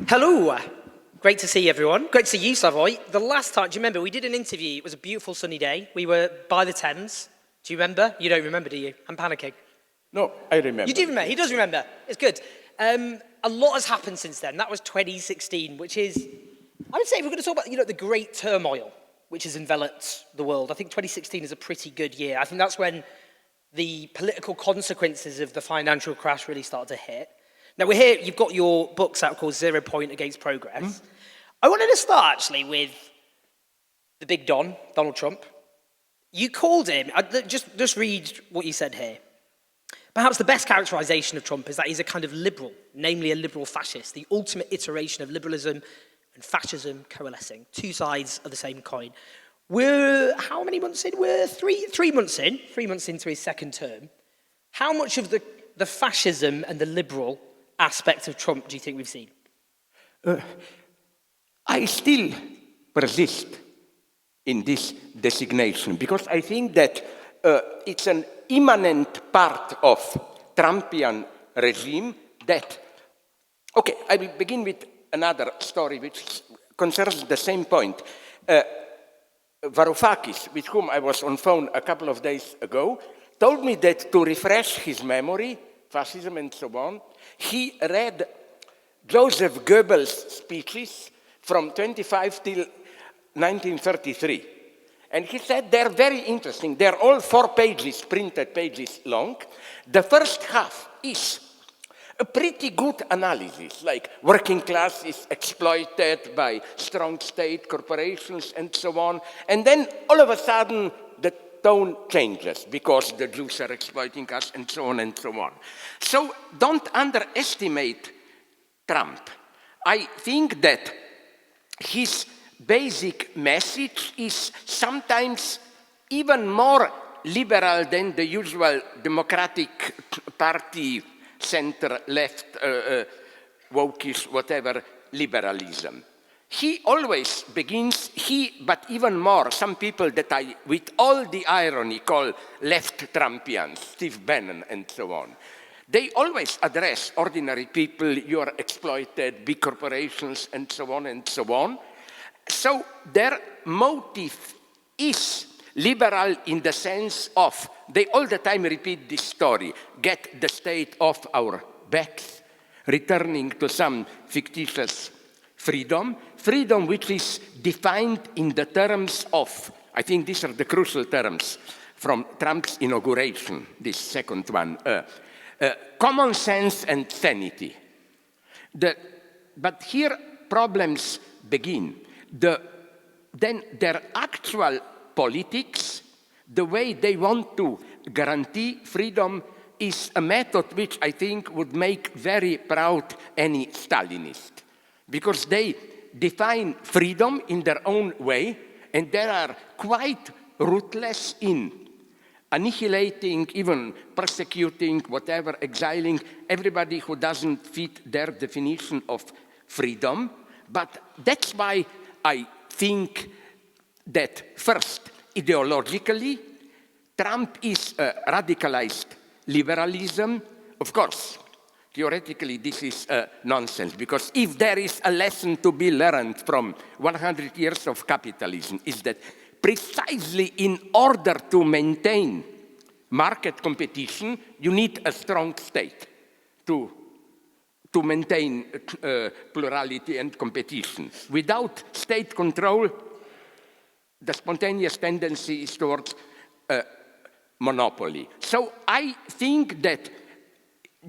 Hello, great to see everyone. Great to see you, Slavoj. The last time, do you remember, we did an interview, it was a beautiful sunny day. We were by the Thames. Do you remember? You don't remember, do you? I'm panicking. No, I remember. You do remember, he does remember. It's good. A lot has happened since then. That was 2016, which is, I would say, if we're going to talk about, the great turmoil which has enveloped the world, I think 2016 is a pretty good year. I think that's when the political consequences of the financial crash really started to hit. Now we're here, you've got your books out called 0 Point Against Progress. I wanted to start actually with the big Don, Donald Trump. You called him, just read what you said here. Perhaps the best characterization of Trump is that he's a kind of liberal, namely a liberal fascist, the ultimate iteration of liberalism and fascism coalescing, two sides of the same coin. We're, how many months in? We're three months into his second term. How much of the fascism and the liberal aspect of Trump do you think we've seen? I still persist in this designation because I think that it's an immanent part of Trumpian regime that, okay, I will begin with another story which concerns the same point. Varoufakis, with whom I was on phone a couple of days ago, told me that to refresh his memory, fascism and so on, he read Joseph Goebbels' speeches from 25 till 1933. And he said they're very interesting. They're all 4 pages, printed pages long. The first half is a pretty good analysis, like working class is exploited by strong state corporations and so on. And then all of a sudden, the tone changes because the Jews are exploiting us and so on and so on. So don't underestimate Trump. I think that his basic message is sometimes even more liberal than the usual Democratic Party, center-left, wokish, whatever, liberalism. He always begins, but even more, some people that I, with all the irony, call left Trumpians, Steve Bannon and so on. They always address ordinary people, you are exploited, big corporations and so on and so on. So their motive is liberal in the sense of, they all the time repeat this story, get the state off our backs, returning to some fictitious freedom which is defined in the terms of, I think these are the crucial terms from Trump's inauguration, this second one, common sense and sanity. But here problems begin. Then their actual politics, the way they want to guarantee freedom, is a method which I think would make very proud any Stalinist. Because they define freedom in their own way, and they are quite ruthless in annihilating, even persecuting, whatever, exiling everybody who doesn't fit their definition of freedom. But that's why I think that first, ideologically, Trump is a radicalized liberalism. Of course, theoretically, this is nonsense, because if there is a lesson to be learned from 100 years of capitalism, is that precisely in order to maintain market competition, you need a strong state to maintain plurality and competition. Without state control, the spontaneous tendency is towards monopoly. So I think that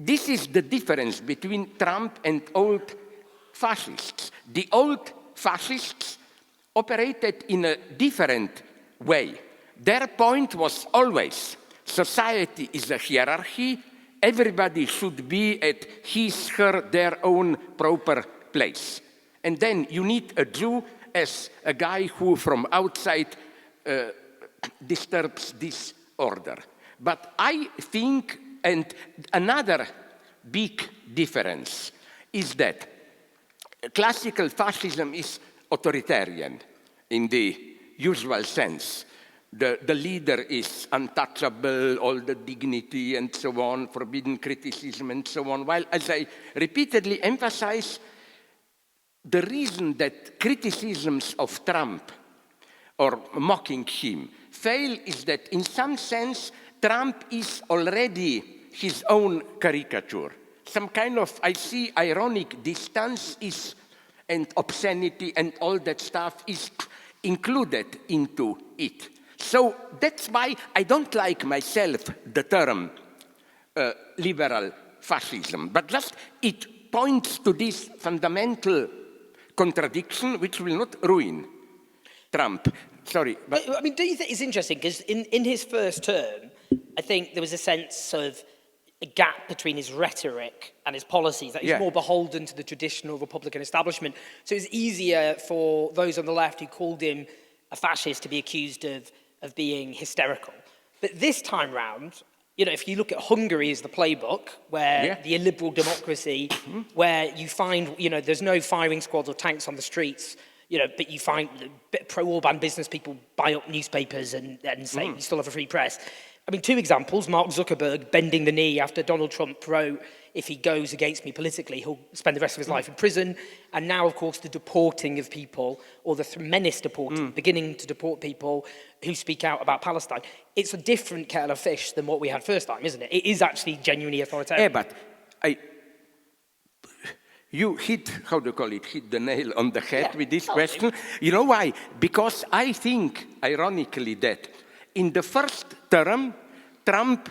this is the difference between Trump and old fascists. The old fascists operated in a different way. Their point was always, society is a hierarchy, everybody should be at his, her, their own proper place. And then you need a Jew as a guy who from outside disturbs this order. But I think, and another big difference is that classical fascism is authoritarian in the usual sense. The leader is untouchable, all the dignity and so on, forbidden criticism and so on. While, as I repeatedly emphasize, the reason that criticisms of Trump or mocking him fail is that in some sense Trump is already his own caricature. Some kind of, I see, ironic distance is, and obscenity and all that stuff is included into it. So that's why I don't like myself the term liberal fascism, but just it points to this fundamental contradiction which will not ruin Trump. Sorry. But I mean, do you think it's interesting? Because in his first term, I think there was a sense of a gap between his rhetoric and his policies, that he's more beholden to the traditional Republican establishment. So it's easier for those on the left who called him a fascist to be accused of being hysterical. But this time round, you know, if you look at Hungary as the playbook, where the illiberal democracy, where you find, you know, there's no firing squads or tanks on the streets, you know, but you find pro-Orban business people buy up newspapers and say you still have a free press. I mean, two examples, Mark Zuckerberg bending the knee after Donald Trump wrote, if he goes against me politically, he'll spend the rest of his life in prison. And now, of course, the deporting of people, or the menace deporting, beginning to deport people who speak out about Palestine. It's a different kettle of fish than what we had first time, isn't it? It is actually genuinely authoritarian. Yeah, but you hit, how do you call it, hit the nail on the head with this question. You know why? Because I think, ironically, that in the first term, Trump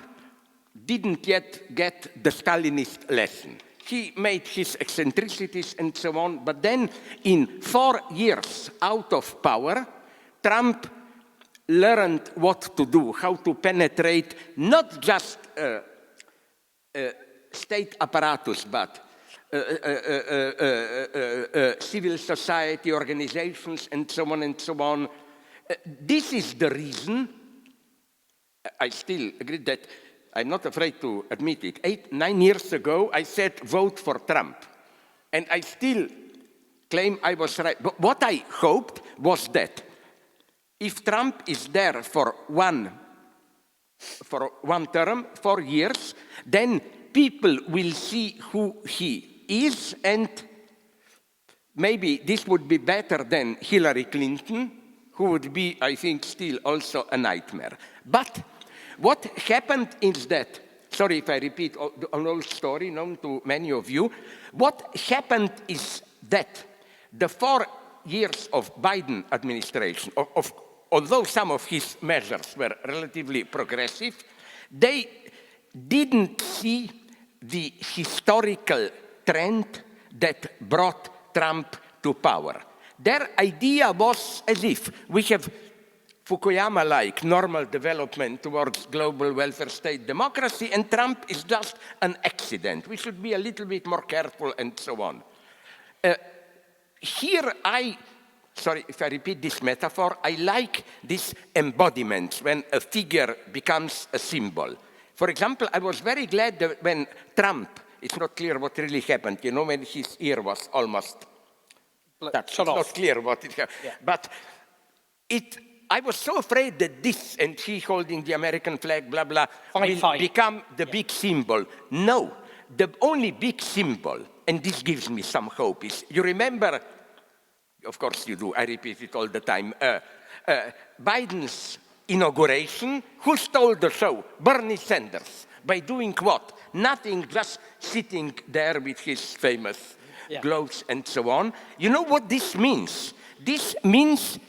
didn't yet get the Stalinist lesson. He made his eccentricities and so on, but then in 4 years out of power, Trump learned what to do, how to penetrate not just state apparatus, but civil society organizations and so on and so on. This is the reason, I still agree that I'm not afraid to admit it. 8, 9 years ago, I said vote for Trump. And I still claim I was right. But what I hoped was that if Trump is there for one term, 4 years, then people will see who he is, and maybe this would be better than Hillary Clinton, who would be, I think, still also a nightmare. But what happened is that, sorry if I repeat an old story known to many of you, what happened is that the 4 years of Biden administration, although some of his measures were relatively progressive, they didn't see the historical trend that brought Trump to power. Their idea was as if we have Fukuyama-like normal development towards global welfare state democracy, and Trump is just an accident. We should be a little bit more careful and so on. Here sorry if I repeat this metaphor, I like this embodiment when a figure becomes a symbol. For example, I was very glad that when Trump, it's not clear what really happened, you know, when his ear was almost touched. It's not clear what it happened. Yeah. But I was so afraid that this, and he holding the American flag, blah, blah, will become the big symbol. No, the only big symbol, and this gives me some hope, is, you remember, of course you do, I repeat it all the time, Biden's inauguration, who stole the show? Bernie Sanders. By doing what? Nothing, just sitting there with his famous gloves and so on. You know what this means? This means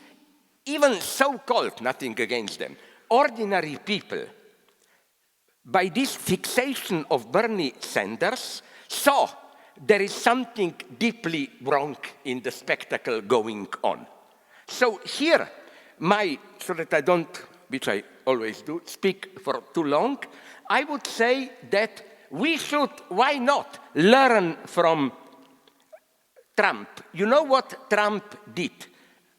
even so-called, nothing against them, ordinary people, by this fixation of Bernie Sanders, saw there is something deeply wrong in the spectacle going on. So here, so that I don't, which I always do, speak for too long, I would say that we should, why not, learn from Trump. You know what Trump did?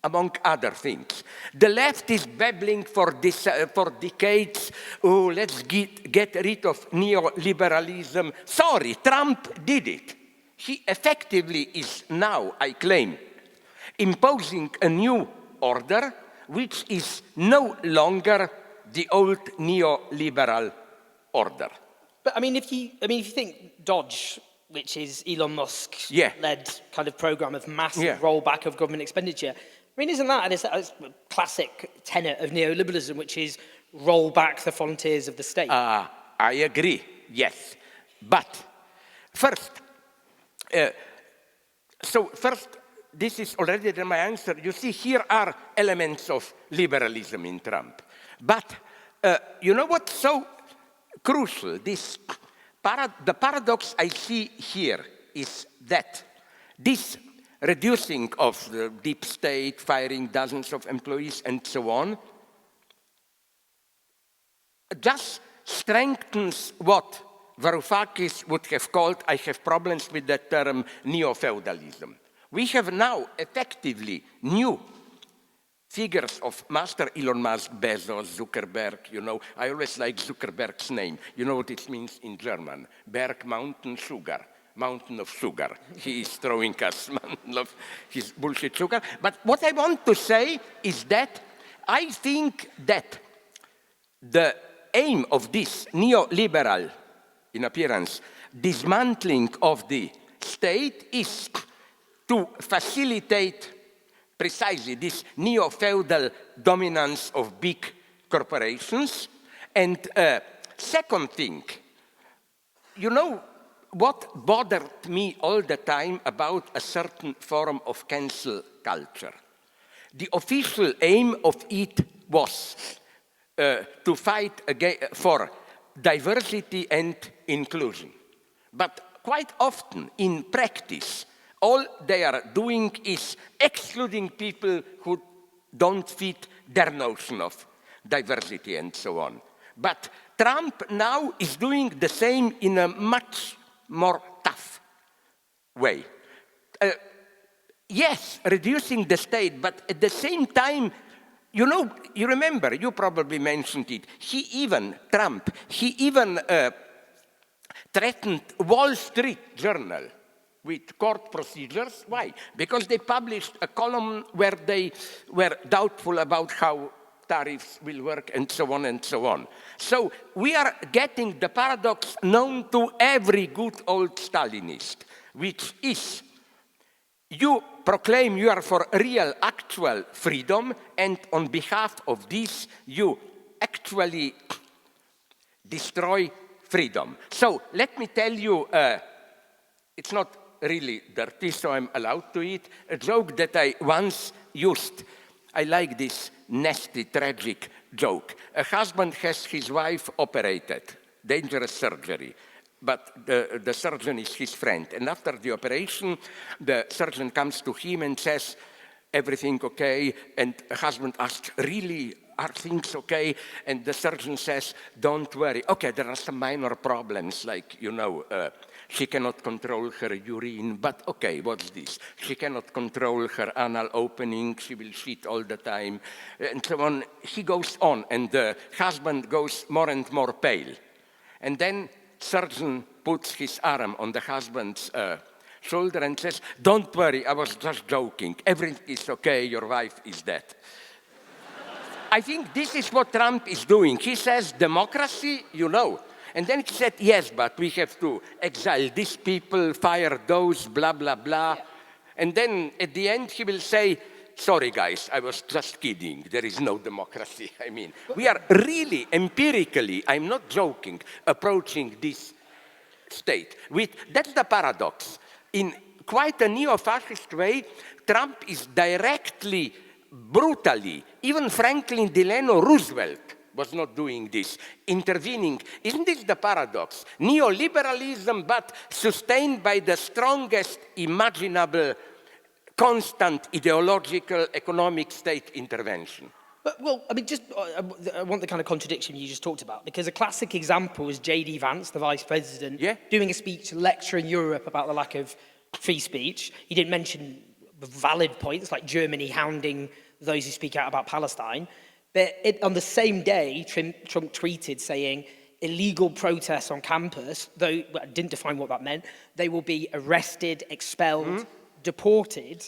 Among other things. The left is babbling for decades, oh, let's get rid of neoliberalism. Sorry, Trump did it. He effectively is now, I claim, imposing a new order which is no longer the old neoliberal order. But I mean, if you think Dodge which is Elon Musk's Yeah. led kind of program of massive Yeah. rollback of government expenditure. I mean, isn't that a classic tenet of neoliberalism, which is roll back the frontiers of the state? I agree, yes. But first, this is already my answer. You see, here are elements of liberalism in Trump. But you know what's so crucial? The paradox I see here is that this reducing of the deep state, firing dozens of employees and so on, just strengthens what Varoufakis would have called, I have problems with the term, neo-feudalism. We have now effectively new figures of Master Elon Musk, Bezos, Zuckerberg, you know. I always like Zuckerberg's name. You know what it means in German? Berg, mountain, sugar. Mountain of sugar. He is throwing us mountain of his bullshit sugar. But what I want to say is that I think that the aim of this neoliberal, in appearance, dismantling of the state is to facilitate precisely this neo-feudal dominance of big corporations. And second thing, you know what bothered me all the time about a certain form of cancel culture? The official aim of it was to fight for diversity and inclusion. But quite often in practice, all they are doing is excluding people who don't fit their notion of diversity and so on. But Trump now is doing the same in a much more tough way. Yes, reducing the state, but at the same time, you know, you remember, you probably mentioned it, Trump threatened Wall Street Journal with court procedures. Why? Because they published a column where they were doubtful about how tariffs will work and so on and so on. So we are getting the paradox known to every good old Stalinist, which is you proclaim you are for real, actual freedom, and on behalf of this, you actually destroy freedom. So let me tell you, it's not really dirty, so I'm allowed to eat, a joke that I once used. I like this nasty, tragic joke. A husband has his wife operated, dangerous surgery, but the surgeon is his friend. And after the operation, the surgeon comes to him and says, everything okay? And the husband asks, really, are things okay? And the surgeon says, don't worry. Okay, there are some minor problems, like, you know, she cannot control her urine, but okay, what's this? She cannot control her anal opening, she will shit all the time, and so on. He goes on, and the husband goes more and more pale. And then surgeon puts his arm on the husband's shoulder and says, don't worry, I was just joking. Everything is okay, your wife is dead. I think this is what Trump is doing. He says, democracy, you know. And then he said, yes, but we have to exile these people, fire those, blah, blah, blah. Yeah. And then at the end, he will say, sorry, guys, I was just kidding. There is no democracy. I mean, we are really empirically, I'm not joking, approaching this state. That's the paradox. In quite a neo-fascist way, Trump is directly, brutally, even Franklin Delano Roosevelt was not doing this, intervening. Isn't this the paradox? Neoliberalism, but sustained by the strongest imaginable constant ideological economic state intervention. But, well, I mean, I want the kind of contradiction you just talked about, because a classic example is J.D. Vance, the vice president, doing a speech lecturing Europe about the lack of free speech. He didn't mention valid points like Germany hounding those who speak out about Palestine. But on the same day, Trump tweeted saying, illegal protests on campus, though I didn't define what that meant, they will be arrested, expelled, deported.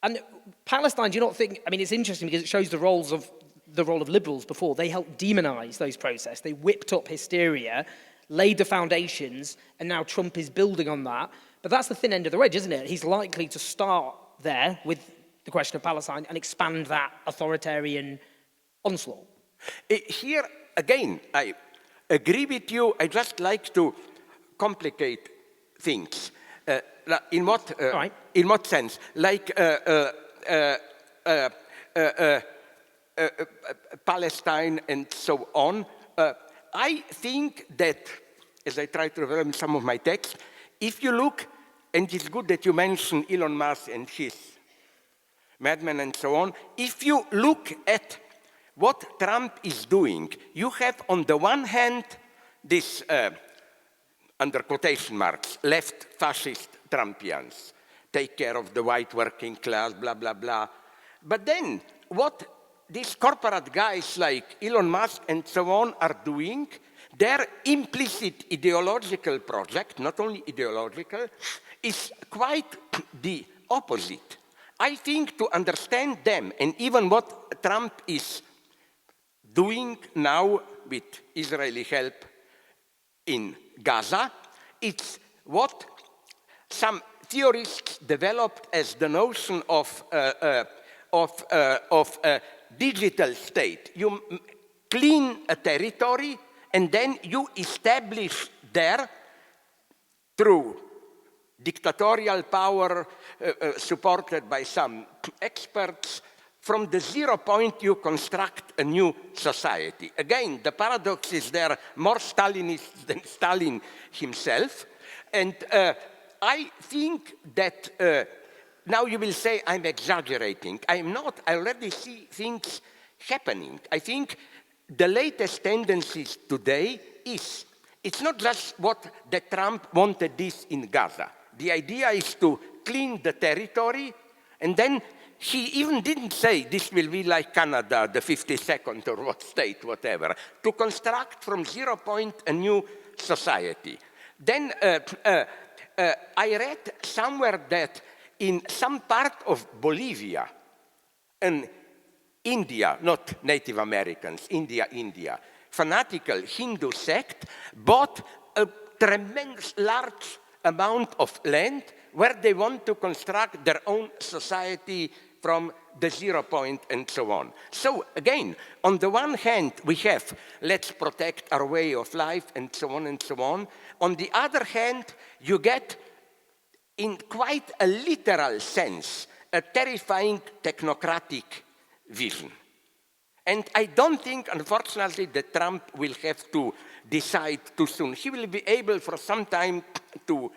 And Palestine, do you not think, I mean, it's interesting because it shows the role of liberals before. They helped demonize those protests. They whipped up hysteria, laid the foundations, and now Trump is building on that. But that's the thin end of the wedge, isn't it? He's likely to start there with the question of Palestine and expand that authoritarian onslaught. Here, again, I agree with you. I just like to complicate things. In what sense? Like Palestine and so on. I think that, as I try to reveal in some of my texts, if you look, and it's good that you mention Elon Musk and his madmen and so on, if you look at what Trump is doing, you have on the one hand this, under quotation marks, left fascist Trumpians, take care of the white working class, blah, blah, blah. But then what these corporate guys like Elon Musk and so on are doing, their implicit ideological project, not only ideological, is quite the opposite. I think to understand them, and even what Trump is doing now with Israeli help in Gaza, it's what some theorists developed as the notion of digital state. You clean a territory and then you establish there through dictatorial power supported by some experts. From the 0 point you construct a new society. Again, the paradox is there more Stalinist than Stalin himself. And I think that now you will say I'm exaggerating. I'm not. I already see things happening. I think the latest tendencies today is, it's not just what the Trump wanted this in Gaza. The idea is to clean the territory, and then he even didn't say this will be like Canada, the 52nd or what state, whatever, to construct from 0 point a new society. Then I read somewhere that in some part of Bolivia, an India, not Native Americans, India, fanatical Hindu sect bought a tremendous large amount of land where they want to construct their own society from the 0 point and so on. So again, on the one hand, we have, let's protect our way of life and so on and so on. On the other hand, you get, in quite a literal sense, a terrifying technocratic vision. And I don't think, unfortunately, that Trump will have to decide too soon. He will be able for some time to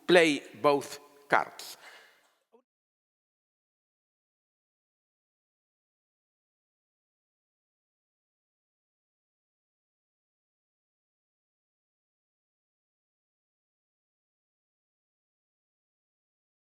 play both cards.